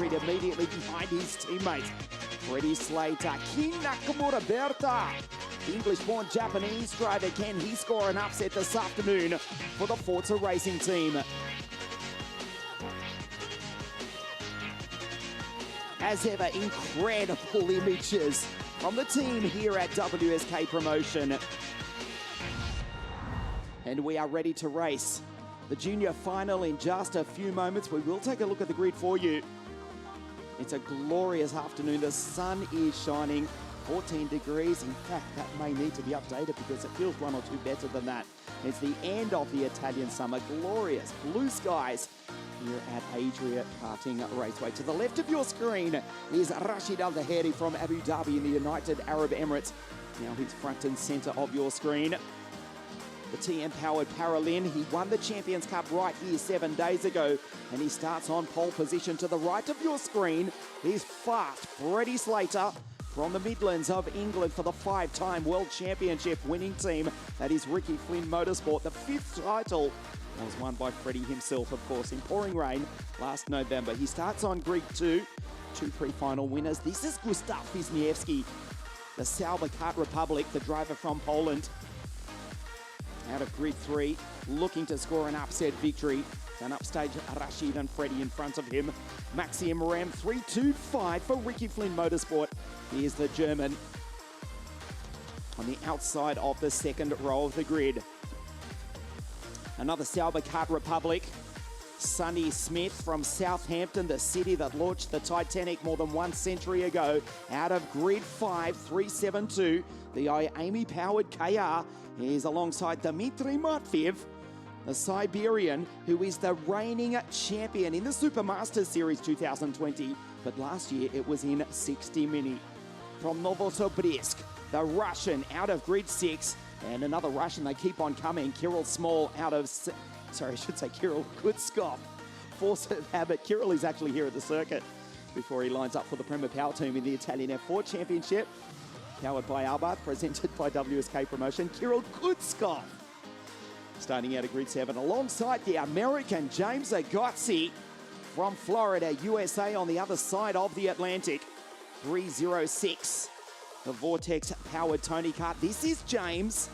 immediately behind his teammate. Freddie Slater, King Nakamura Berta. English-born Japanese driver, can he score an upset this afternoon for the Forza Racing team? As ever, incredible images from the team here at WSK Promotion. And we are ready to race the junior final in just a few moments. We will take a look at the grid for you. It's a glorious afternoon. The sun is shining, 14 degrees. In fact, that may need to be updated because it feels one or two better than that. It's the end of the Italian summer. Glorious blue skies here at Adria Karting Raceway. To the left of your screen is Rashid Al Daheri from Abu Dhabi in the United Arab Emirates. Now he's front and center of your screen. The TM-powered Paralin, he won the Champions Cup right here 7 days ago, and he starts on pole position. To the right of your screen is fast Freddie Slater from the Midlands of England for the 5-time World Championship winning team. That is Ricky Flynn Motorsport. The 5th title was won by Freddie himself, of course, in pouring rain last November. He starts on grid 2, 2 pre-final winners. This is Gustav Wisniewski, the Sauber Kart Republic, the driver from Poland. Out of grid 3, looking to score an upset victory. An upstage Rashid and Freddie in front of him. Maxim Ram 3-2-5 for Ricky Flynn Motorsport. Here's the German on the outside of the second row of the grid. Another Sauber Kart Republic. Sonny Smith from Southampton, the city that launched the Titanic more than 1 century ago. Out of grid 5, 372, the IAMI-powered KR is alongside Dmitry Matveev, the Siberian, who is the reigning champion in the Supermasters Series 2020, but last year it was in 60 Mini. From Novosibirsk, the Russian out of grid 6, and another Russian, they keep on coming, Kirill Small out of, Kirill Kutskov, force of habit. Kirill is actually here at the circuit before he lines up for the Premier Power Team in the Italian F4 Championship. Powered by Albert, presented by WSK Promotion, Kirill Kutskov. Starting out at grid 7, alongside the American James Agozzi from Florida, USA, on the other side of the Atlantic. 306, the Vortex-powered Tony Kart. This is James.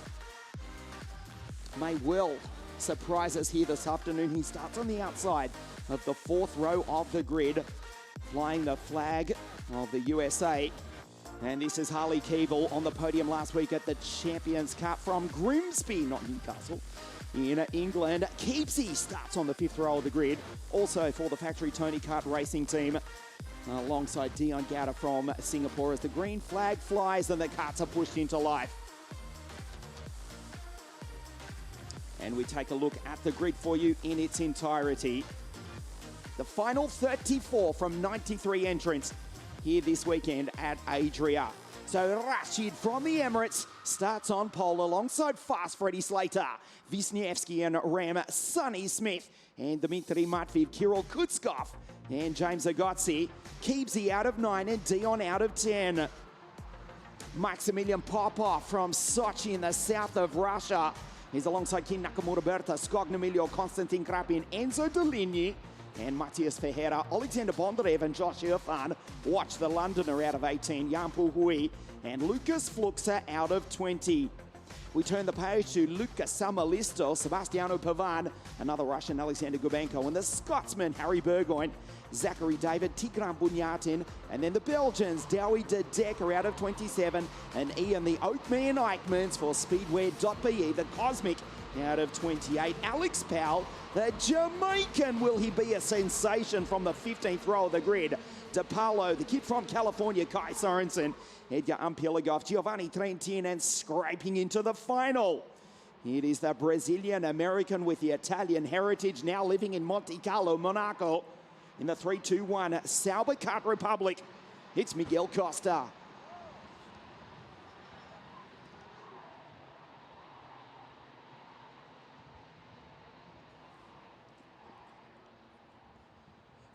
May well surprise us here this afternoon. He starts on the outside of the 4th row of the grid, flying the flag of the USA. And this is Harley Keeble on the podium last week at the Champions Cup from Grimsby, not Newcastle, in England. Keepsy starts on the 5th row of the grid, also for the factory Tony Kart Racing team, alongside Dion Gowda from Singapore as the green flag flies and the karts are pushed into life. And we take a look at the grid for you in its entirety. The final 34 from 93 entrants here this weekend at Adria. So Rashid from the Emirates starts on pole alongside fast Freddie Slater, Wisniewski and Ram, Sonny Smith, and Dmitry Matveev, Kirill Kutskov, and James Agozzi. Keebsy out of 9 and Dion out of 10. Maximilian Popov from Sochi in the south of Russia. He's alongside King Nakamura Berta, Skognomilio, Konstantin Krapin, Enzo Deligny, and Matthias Ferreira, Alexander Bondarev and Josh Irfan. Watch the Londoner out of 18, Jan Puhui, and Lucas Fluxa out of 20. We turn the page to Luca Samalisto, Sebastiano Pavan, another Russian, Alexander Gubenko, and the Scotsman, Harry Burgoyne, Zachary David, Tigran Bunyatin, and then the Belgians, Dowie de Decker out of 27, and Ian the Oakman Eichmans for Speedway.be, the Cosmic out of 28. Alex Powell, the Jamaican, will he be a sensation from the 15th row of the grid? DePaulo, the kid from California, Kai Sorensen, Edgar Ampilagov, Giovanni Trentin, and scraping into the final. It is the Brazilian-American with the Italian heritage, now living in Monte Carlo, Monaco. In the 3-2-1 Sauber Kart Republic, it's Miguel Costa.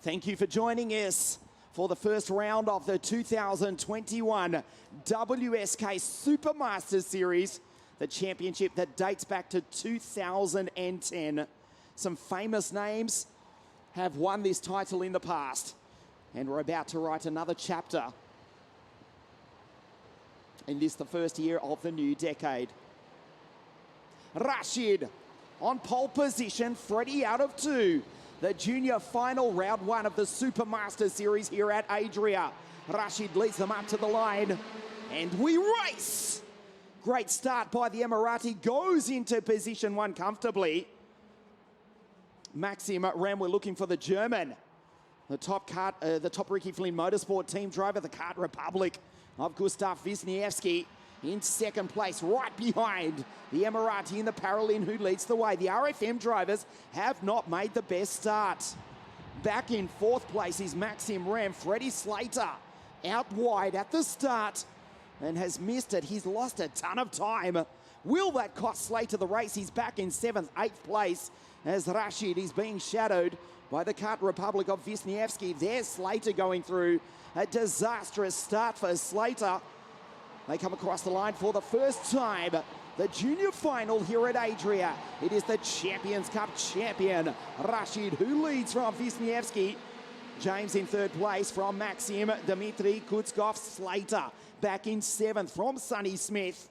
Thank you for joining us for the first round of the 2021 WSK Supermasters Series, the championship that dates back to 2010. Some famous names have won this title in the past. And we're about to write another chapter in this, the first year of the new decade. Rashid on pole position, Freddie out of 2. The junior final, round 1 of the Supermaster Series here at Adria. Rashid leads them up to the line, and we race! Great start by the Emirati, goes into position 1 comfortably. Maxim Ram, we're looking for the German. The top Ricky Flynn Motorsport team driver, the Kart Republic of Gustav Wisniewski, in second place, right behind the Emirati in the Paralin, who leads the way. The RFM drivers have not made the best start. Back in 4th place is Maxim Ram. Freddie Slater out wide at the start and has missed it. He's lost a ton of time. Will that cost Slater the race? He's back in 7th, 8th place as Rashid is being shadowed by the Kart Republic of Wisniewski. There's Slater going through. A disastrous start for Slater. They come across the line for the first time. The junior final here at Adria. It is the Champions Cup champion, Rashid, who leads from Wisniewski. James in 3rd place from Maxim, Dmitry Kutskov. Slater back in 7th from Sonny Smith.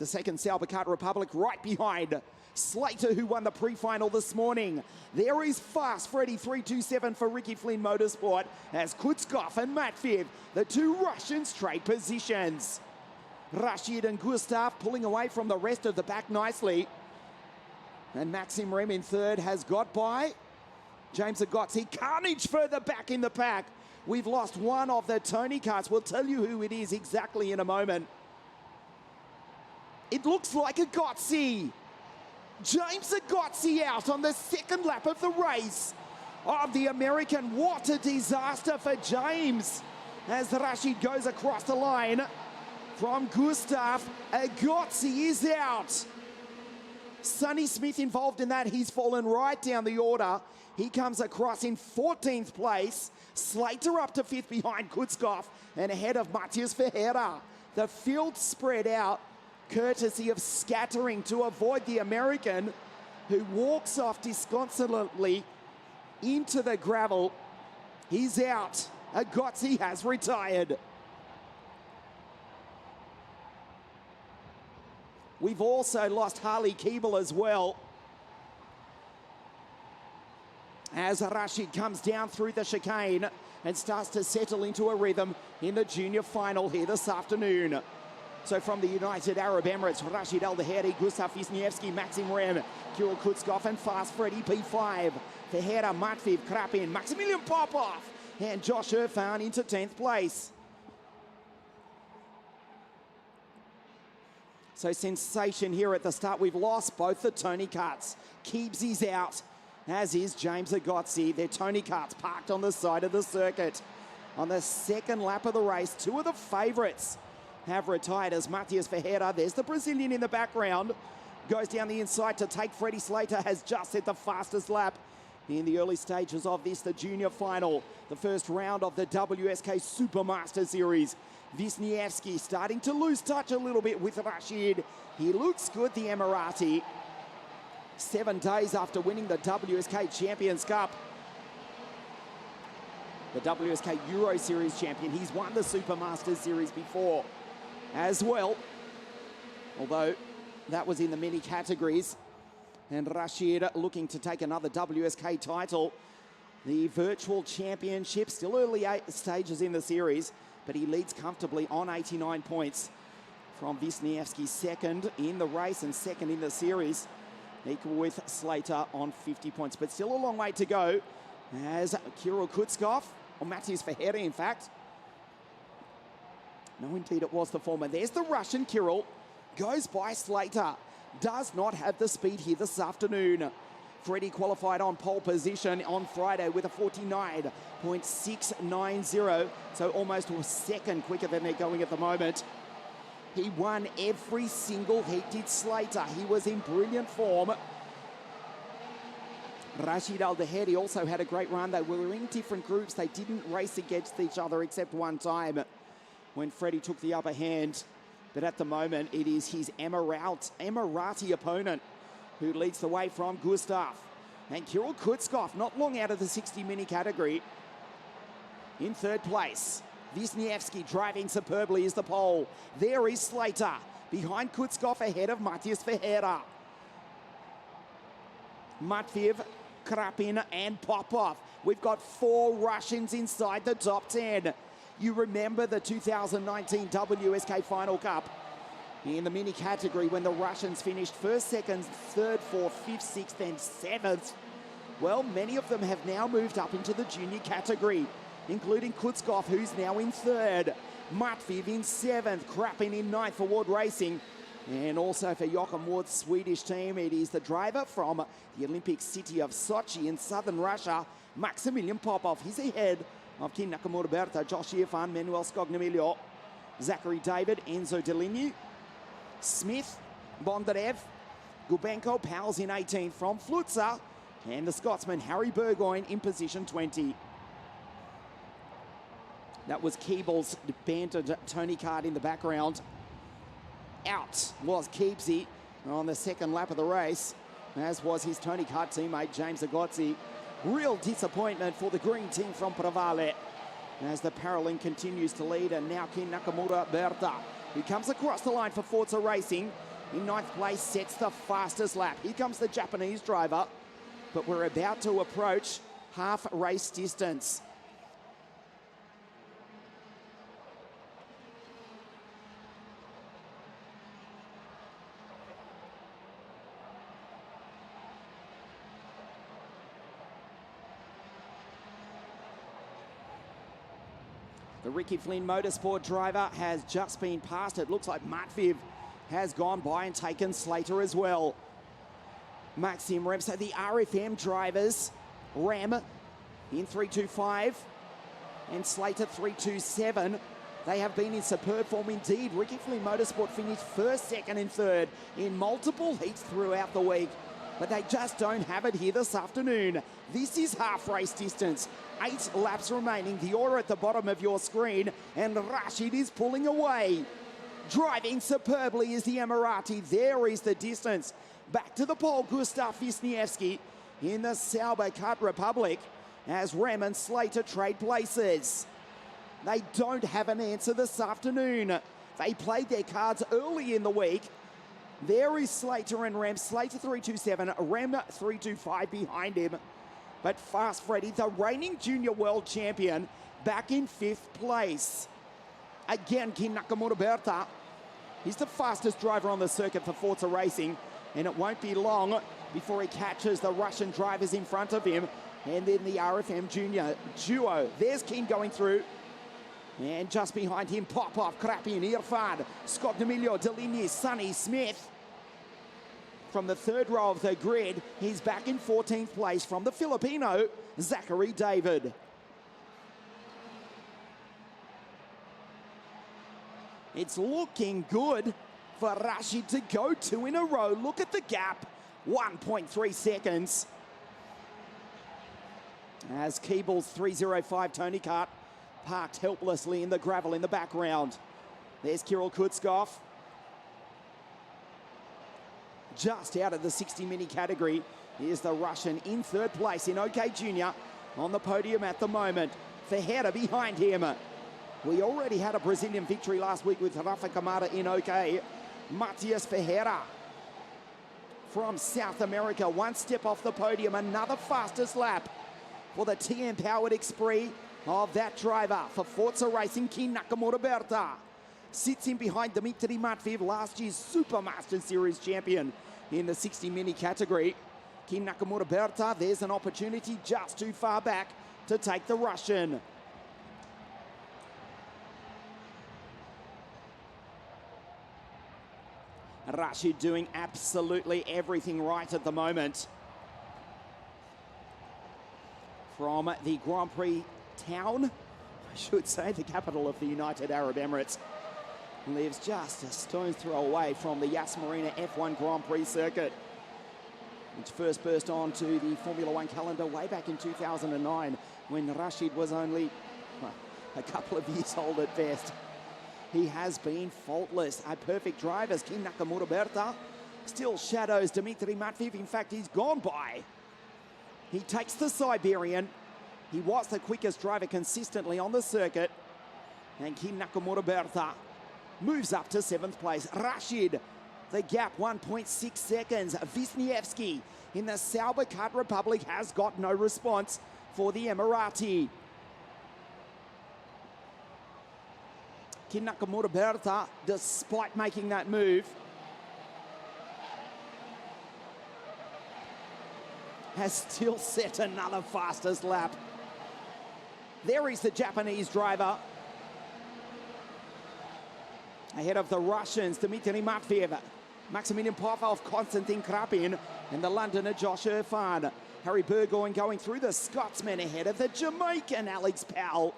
The second Sauber Kart Republic right behind Slater, who won the pre-final this morning. There is Fast Freddy 327 for Ricky Flynn Motorsport as Kutskov and Matveev, the 2 Russians, trade positions. Rashid and Gustav pulling away from the rest of the pack nicely. And Maxim Rem in 3rd has got by James Agotzi. Carnage further back in the pack. We've lost one of the Tony Karts. We'll tell you who it is exactly in a moment. It looks like Agotzi. James Agotzi out on the 2nd lap of the race of the American. What a disaster for James as Rashid goes across the line from Gustav. Agotzi is out. Sonny Smith involved in that. He's fallen right down the order. He comes across in 14th place. Slater up to 5th behind Kutskov and ahead of Matthias Ferreira. The field spread out, courtesy of scattering to avoid the American, who walks off disconsolately into the gravel. He's out. Agotzi has retired. We've also lost Harley Keeble as well, as Rashid comes down through the chicane and starts to settle into a rhythm in the junior final here this afternoon. So from the United Arab Emirates, Rashid Al Daheri, Gustav Wisniewski, Maxim Rem, Kirill Kutskov and Fast Freddy P5. Ferreira, Matveev, Krapin, Maximilian Popov and Josh Irfan into 10th place. So sensation here at the start. We've lost both the Tony Karts. Keebs is out, as is James Agotzi. Their Tony Karts parked on the side of the circuit. On the 2nd lap of the race, 2 of the favourites have retired as Matthias Ferreira, there's the Brazilian in the background, goes down the inside to take Freddie Slater, has just hit the fastest lap in the early stages of this, the junior final, the first round of the WSK Supermaster Series. Wisniewski starting to lose touch a little bit with Rashid. He looks good, the Emirati. 7 days after winning the WSK Champions Cup. The WSK Euro Series champion. He's won the Supermaster Series before as well, although that was in the mini categories. And Rashid looking to take another WSK title. The virtual championship, still early stages in the series, but he leads comfortably on 89 points from Wisniewski, 2nd in the race and 2nd in the series, equal with Slater on 50 points, but still a long way to go as Kirill Kutskov, or Matthias Ferreira in fact. No, indeed it was the former. There's the Russian Kirill, goes by Slater, does not have the speed here this afternoon. Freddie qualified on pole position on Friday with a 49.690, so almost a second quicker than they're going at the moment. He won every single heat, did Slater. He was in brilliant form. Rashid Al Daheri also had a great run. They were in different groups. They didn't race against each other except one time when Freddie took the upper hand. But at the moment, it is his Emirati opponent who leads the way from Gustav. And Kirill Kutskov, not long out of the 60 mini category. in third place. Wisniewski driving superbly is the pole. There is Slater behind Kutskov ahead of Matthias Ferreira. Matveev, Krapin and Popov. We've got 4 Russians inside the top 10. You remember the 2019 WSK Final Cup in the mini category when the Russians finished first, second, third, fourth, fifth, sixth and seventh. Well, many of them have now moved up into the junior category, including Kutskov, who's now in third. Matveev in seventh, Krapin in ninth for Ward Racing. And also for Joachim Ward's Swedish team, it is the driver from the Olympic city of Sochi in southern Russia, Maximilian Popov. He's ahead of Kin Nakamura Berta, Josh Irfan, Manuel Scognamiglio, Zachary David, Enzo Deligny, Smith, Bondarev, Gubenko, Powell's in 18th from Flutzer, and the Scotsman Harry Burgoyne in position 20. That was Keeble's bantered Tony Kart in the background. Out was Keebsy on the second lap of the race, as was his Tony Kart teammate James Agozzi. Real disappointment for the green team from Pravale as the Paralympic continues to lead, and now Kin Nakamura Berta, who comes across the line for Forza Racing in ninth place, sets the fastest lap. Here comes the Japanese driver, but we're about to approach half race distance. The Ricky Flynn Motorsport driver has just been passed. It looks like Matveev has gone by and taken Slater as well. Maxim Rem, so the RFM drivers, Rem in 325 and Slater 327. They have been in superb form indeed. Ricky Flynn Motorsport finished first, second and third in multiple heats throughout the week, but they just don't have it here this afternoon. This is half race distance. 8 laps remaining. The order at the bottom of your screen, and Rashid is pulling away. Driving superbly is the Emirati. There is the distance. Back to the pole, Gustav Wisniewski in the Sauber Kart Republic as Rem and Slater trade places. They don't have an answer this afternoon. They played their cards early in the week. There is Slater and Rem. Slater 327, Rem 325 behind him. But Fast Freddy, the reigning junior world champion, back in 5th place. Again, Kin Nakamura Berta. He's the fastest driver on the circuit for Forza Racing, and it won't be long before he catches the Russian drivers in front of him, and then the RFM junior duo. There's Kin going through. And just behind him, Popov, Krapin, Irfan, Scognamiglio, Deligny, Sonny, Smith. From the third row of the grid, he's back in 14th place from the Filipino, Zachary David. It's looking good for Rashid to go 2 in a row. Look at the gap, 1.3 seconds. As Keeble's 305 Tony Kart parked helplessly in the gravel in the background. There's Kirill Kutskov. Just out of the 60 mini category. Here's the Russian in third place in OK Junior on the podium at the moment. Ferreira behind him. We already had a Brazilian victory last week with Rafa Kamada in OK. Matias Ferreira from South America, 1 step off the podium, another fastest lap for the TM-powered Esprit of that driver for Forza Racing, Kin Nakamura Berta. Sits in behind Dmitry Matveev, last year's Super Master Series champion in the 60 mini category. Kin Nakamura Berta, there's an opportunity just too far back to take the Russian. Rashid doing absolutely everything right at the moment. From the Grand Prix town, I should say, the capital of the United Arab Emirates, lives just a stone's throw away from the Yas Marina F1 Grand Prix circuit, which first burst onto the Formula One calendar way back in 2009 when Rashid was only a couple of years old at best. He has been faultless. A perfect driver, Kin Nakamura Berta. Still shadows Dmitry Matveev. In fact, he's gone by. He takes the Siberian. He was the quickest driver consistently on the circuit. And Kin Nakamura Bertha moves up to 7th place. Rashid, the gap 1.6 seconds. Wisniewski in the Sauber Kart Republic has got no response for the Emirati. Kin Nakamura Bertha, despite making that move, has still set another fastest lap. There is the Japanese driver. Ahead of the Russians, Dmitry Matveev, Maximilian Popov, Konstantin Krapin, and the Londoner Josh Irfan. Harry Burgoyne going through the Scotsman ahead of the Jamaican Alex Powell,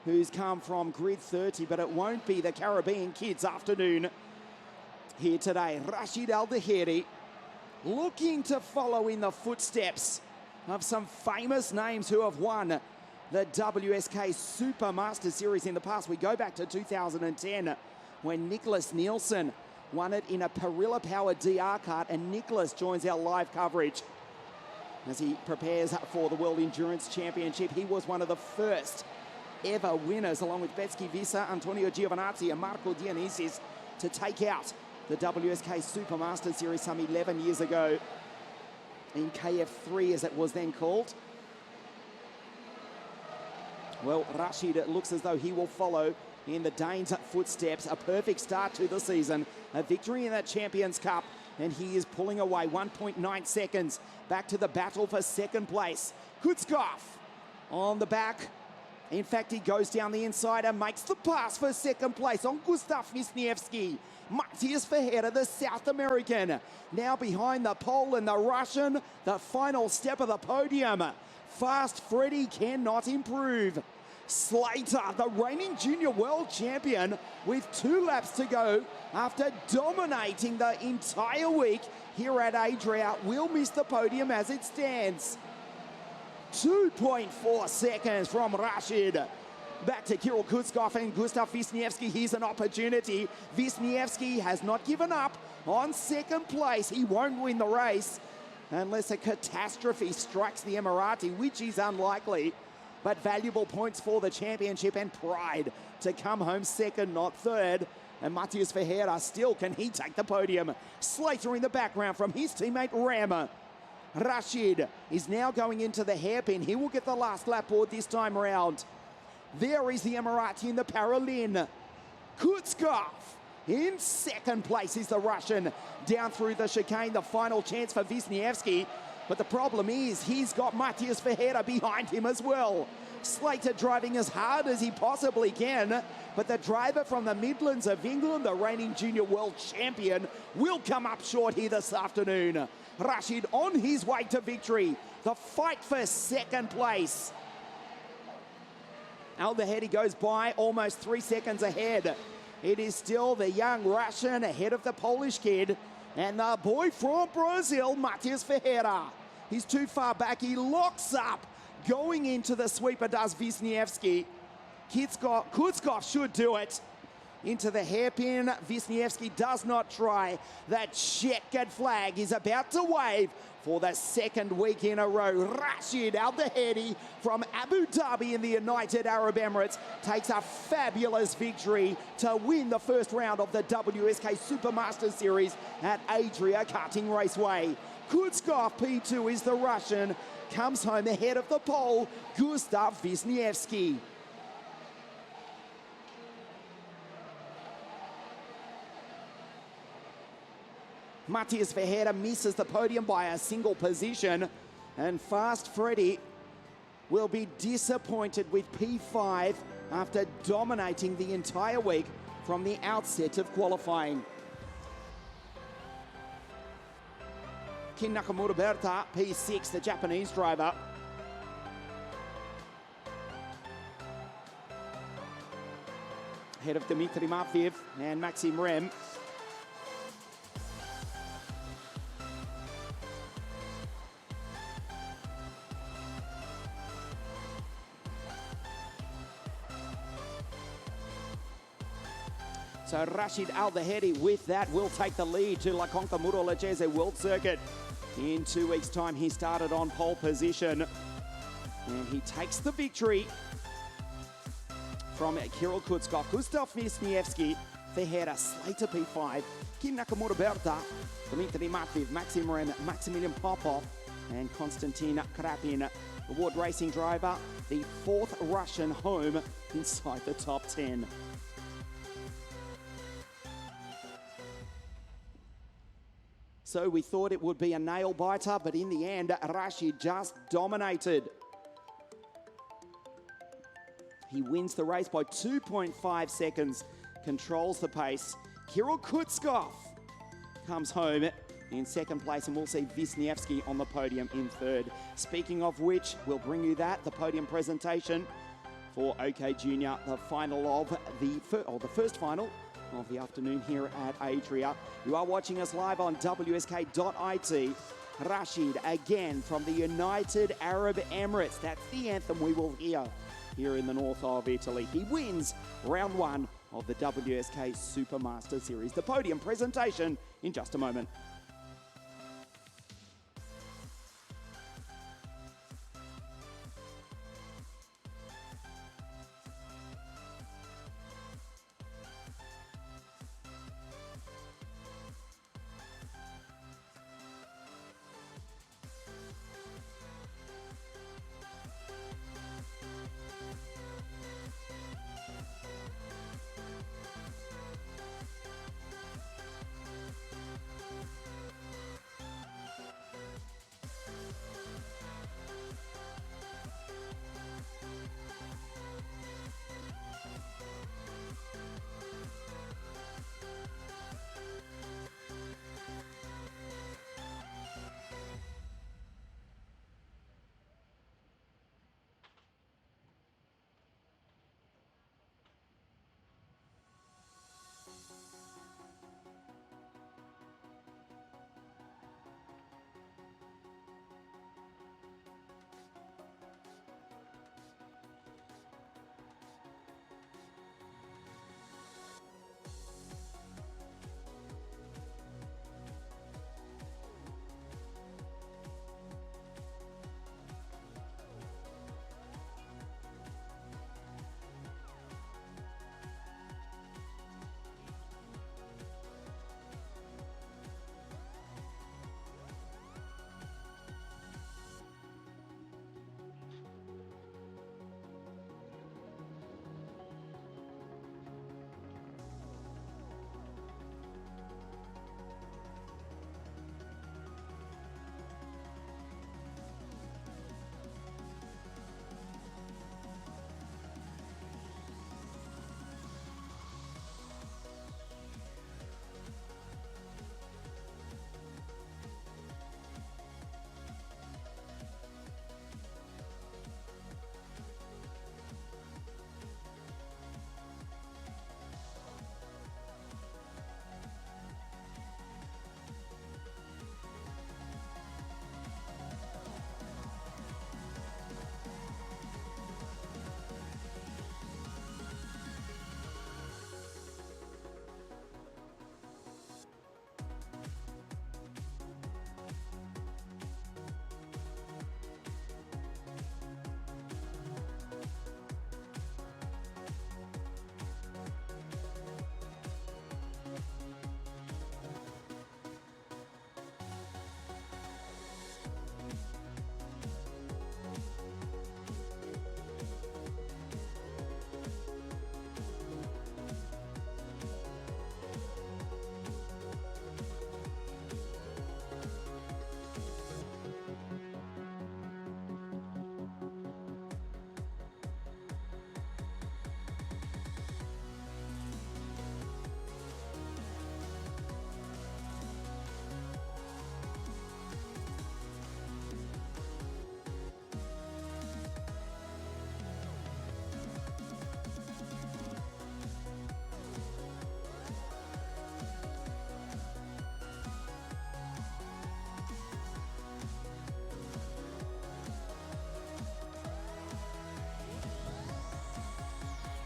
who's come from grid 30, but it won't be the Caribbean kids' afternoon here today. Rashid Al-Daheri looking to follow in the footsteps of some famous names who have won the WSK Super Master Series in the past. We go back to 2010 when Nicholas Nielsen won it in a Perilla-powered DR kart, and Nicholas joins our live coverage as he prepares for the World Endurance Championship. He was one of the first ever winners, along with Betsky Visa, Antonio Giovinazzi and Marco Dionysis, to take out the WSK Super Master Series some 11 years ago in KF3, as it was then called. Well, Rashid, it looks as though he will follow in the Danes' footsteps. A perfect start to the season, a victory in that Champions Cup, and he is pulling away 1.9 seconds back to the battle for second place. Kutskov on the back. In fact, he goes down the inside and makes the pass for second place on Gustav Wisniewski. Matthias Verheer, the South American, now behind the Pole and the Russian. The final step of the podium. Fast Freddy cannot improve. Slater, the reigning junior world champion, with 2 laps to go after dominating the entire week here at Adria, will miss the podium as it stands. 2.4 seconds from Rashid. Back to Kirill Kutskov and Gustav Wisniewski. Here's an opportunity. Wisniewski has not given up on second place. He won't win the race unless a catastrophe strikes the Emirati, which is unlikely. But valuable points for the championship and pride to come home second, not third. And Matthias Verheer still, can he take the podium? Slater in the background from his teammate Rama. Rashid is now going into the hairpin. He will get the last lap board this time round. There is the Emirati in the Paralin. Kutskov in second place is the Russian. Down through the chicane, the final chance for Wisniewski. But the problem is he's got Matthias Verheer behind him as well. Slater driving as hard as he possibly can, but the driver from the Midlands of England, the reigning junior world champion, will come up short here this afternoon. Rashid on his way to victory. The fight for second place. Al-Daheri goes by almost 3 seconds ahead. It is still the young Russian ahead of the Polish kid. And the boy from Brazil, Matthias Verheer. He's too far back. He locks up. Going into the sweeper does Wisniewski. Kutskov should do it. Into the hairpin. Wisniewski does not try. That checkered flag is about to wave for the second week in a row. Rashid Al-Daheri from Abu Dhabi in the United Arab Emirates takes a fabulous victory to win the first round of the WSK Super Master Series at Adria Karting Raceway. Kutskov P2 is the Russian, comes home ahead of the pole, Gustav Wisniewski. Matthias Verheer misses the podium by a single position, and Fast Freddy will be disappointed with P5 after dominating the entire week from the outset of qualifying. Kin Nakamura Berta, P6, the Japanese driver. Ahead of Dmitry Matveev and Maxim Rem. So Rashid Al-Daheri with that will take the lead to La Conca Muro Leggese World Circuit. In 2 weeks' time, he started on pole position. And he takes the victory from Kirill Kutskov, Gustav Wisniewski, Ferreira, Slater P5, Kim Nakamura Berta, Dmitry Matveev, Maxim Rem, Maximilian Popov, and Konstantin Krapin. The World Racing driver, the 4th Russian home inside the top 10. So we thought it would be a nail biter, but in the end, Rashid just dominated. He wins the race by 2.5 seconds, controls the pace. Kirill Kutskov comes home in second place, and we'll see Wisniewski on the podium in third. Speaking of which, we'll bring you that, the podium presentation for OK Junior, the final of the first final of the afternoon here at Adria. You are watching us live on WSK.it. Rashid again from the United Arab Emirates. That's the anthem we will hear here in the north of Italy. He wins round 1 of the WSK Supermaster Series. The podium presentation in just a moment.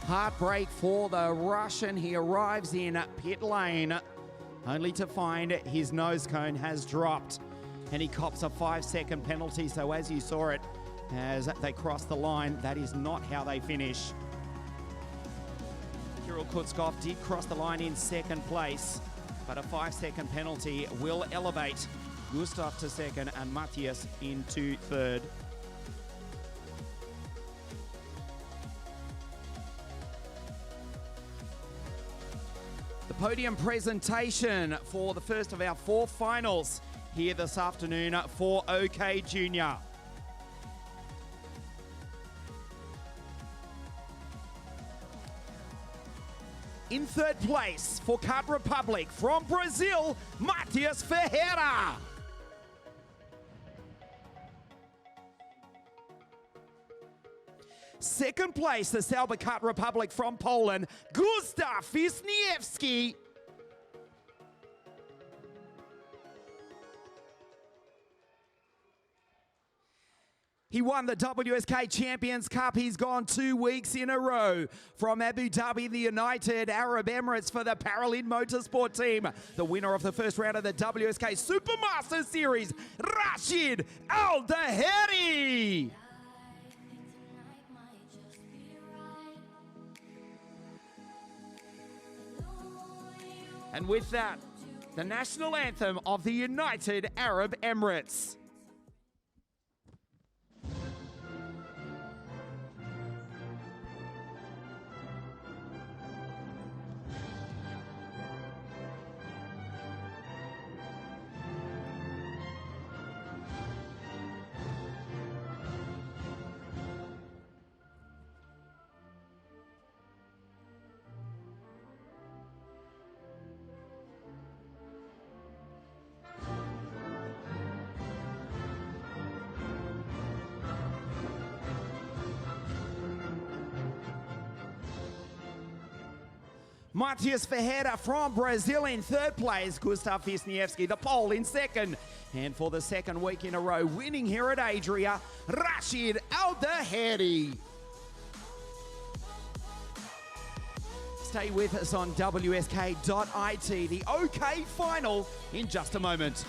Heartbreak for the Russian. He arrives in pit lane only to find his nose cone has dropped and he cops a 5-second penalty. So as you saw it, as they cross the line. That is not how they finish. Kirill Kutskov did cross the line in second place, but a 5-second penalty will elevate Gustav to second and Matthias into third. The podium presentation for the first of our 4 finals here this afternoon for OK Junior. In third place for Kart Republic from Brazil, Matthias Ferreira. Second place, the Sauber Kart Republic from Poland, Gustav Wisniewski. He won the WSK Champions Cup. He's gone 2 weeks in a row from Abu Dhabi, the United Arab Emirates for the Paralin Motorsport team. The winner of the first round of the WSK Supermaster Series, Rashid Al-Daheri. And with that, the national anthem of the United Arab Emirates. Matthias Ferreira from Brazil in third place, Gustav Wisniewski, the pole in second. And for the second week in a row, winning here at Adria, Rashid Al-Daheri. Stay with us on WSK.IT, the OK final in just a moment.